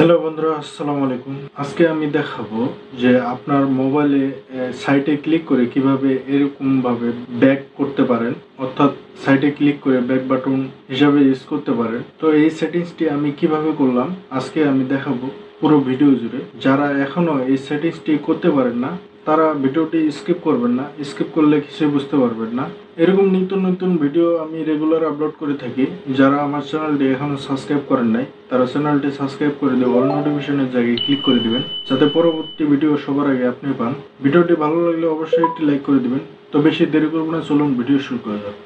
Hello বন্ধুরা, আসসালামু আলাইকুম। আজকে আমি দেখাবো যে আপনার মোবাইলে সাইটে ক্লিক করে কিভাবে এরকমভাবে ব্যাক করতে পারেন, অর্থাৎ সাইটে ক্লিক করে ব্যাক বাটন হিসাবে ইউজ করতে পারেন। তো এই সেটিংসটি আমি কিভাবে করলাম আজকে আমি দেখাবো পুরো ভিডিও জুড়ে। যারা এখনো এই সেটিংসটি করতে পারেন না তারা ভিডিওটি স্কিপ করবেন না, স্কিপ করলে কিছুই বুঝতে পারবেন না। এরকম নিত্য নতুন ভিডিও আমি রেগুলার আপলোড করে থাকি। যারা আমার চ্যানেলটি এখনো সাবস্ক্রাইব করেন নাই তারা চ্যানেলটি সাবস্ক্রাইব করে দিয়ে অল নোটিফিকেশনের জায়গায় ক্লিক করে দিবেন, যাতে পরবর্তী ভিডিও সবার আগে আপনি পান। ভিডিওটি ভালো লাগলে অবশ্যই একটি লাইক করে দিবেন। তো বেশি দেরি করব না, চলুন ভিডিও শুরু করা যাক।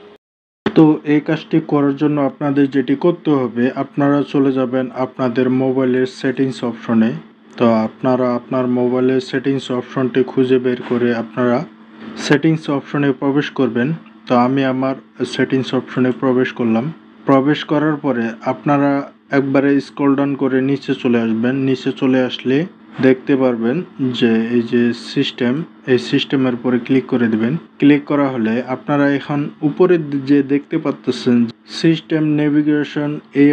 তো এই কাজটি করার জন্য আপনাদের যেটি করতে হবে, আপনারা চলে যাবেন আপনাদের মোবাইলের সেটিংস অপশনে। তো আপনারা আপনার মোবাইলের সেটিংস অপশনটি খুঁজে বের করে আপনারা সেটিংস অপশনে প্রবেশ করবেন। তো আমি আমার সেটিংস অপশনে প্রবেশ করলাম। প্রবেশ করার পরে আপনারা একবারে স্ক্রল ডাউন করে নিচে চলে আসবেন। নিচে চলে আসলে দেখতে পারবেন যে এই যে সিস্টেম, এই সিস্টেমের উপরে ক্লিক করে দিবেন। ক্লিক করা হলে আপনারা এখন উপরে যে দেখতে পাচ্ছেন সিস্টেম নেভিগেশন, এই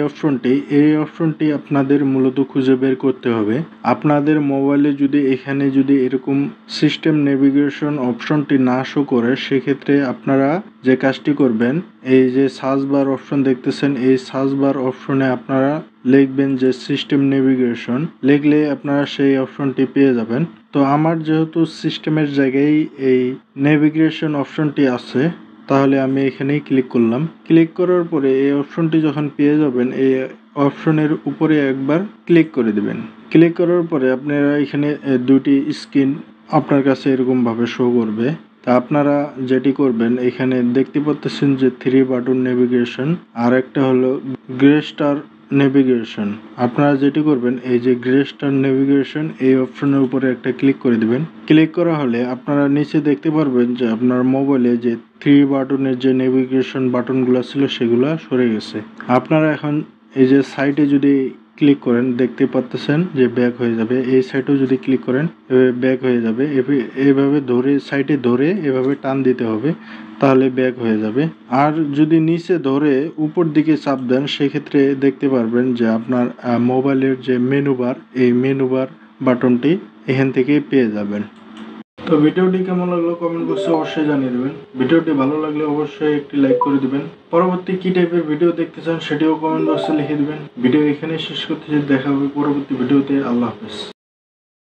অপশনটি আপনাদের মূলত খুঁজে বের করতে হবে। আপনাদের মোবাইলে যদি এখানে যদি এরকম সিস্টেম নেভিগেশন অপশনটি না শো করে, সেক্ষেত্রে আপনারা যে কাজটি করবেন, এই যে সার্চ বার অপশন দেখতেছেন, এই সার্চ বার অপশনে আপনারা লিখবেন যে সিস্টেম নেভিগেশন। লিখলে আপনারা সেই অপশনটি পেয়ে যাবেন। তো আমার যেহেতু সিস্টেমের জায়গায় এই নেভিগেশন অপশনটি আছে, তাহলে আমি এখানেই ক্লিক করলাম। ক্লিক করার পরে এই অপশনটি যখন পেয়ে যাবেন, এই অপশনের উপরে একবার ক্লিক করে দিবেন। ক্লিক করার পরে আপনারা এখানে দুটি স্ক্রিন আপনার কাছে এরকমভাবে শো করবে। তা আপনারা যেটি করবেন, এখানে দেখতে পাচ্ছেন যে 3 বাটন নেভিগেশন, আর একটা হলো গ্রে স্টার নেভিগেশন। আপনারা যেটি করবেন, এই যে গ্রে স্টার নেভিগেশন এই অপশনের উপরে একটা ক্লিক করে দিবেন। ক্লিক করা হলে আপনারা নিচে দেখতে পারবেন যে আপনার মোবাইলে যে 3 বাটনের যে নেভিগেশন বাটনগুলো ছিল সেগুলো সরে গেছে। আপনারা এখন এই যে সাইটে যদি ক্লিক করেন, দেখতে পাচ্ছেন যে ব্যাক হয়ে যাবে। এই সাইটেও যদি ক্লিক করেন এভাবে ব্যাক হয়ে যাবে। এভাবে ধরে সাইটে ধরে এভাবে টান দিতে হবে, তাহলে ব্যাক হয়ে যাবে। আর যদি নিচে ধরে উপর দিকে চাপ দেন, সেক্ষেত্রে দেখতে পারবেন যে আপনার মোবাইলের যে মেনু বার, এই মেনু বার বাটনটি এখান থেকে পেয়ে যাবেন। তো ভিডিওটি কেমন লাগলো কমেন্ট বক্সে অবশ্যই জানিয়ে দেবেন। ভিডিওটি ভালো লাগলে অবশ্যই একটি লাইক করে দিবেন। পরবর্তী কি টাইপের ভিডিও দেখতে চান সেটিও কমেন্ট বক্সে লিখে দিবেন। ভিডিও এখানে শেষ করতে, দেখা হবে পরবর্তী ভিডিওতে। আল্লাহ হাফেজ।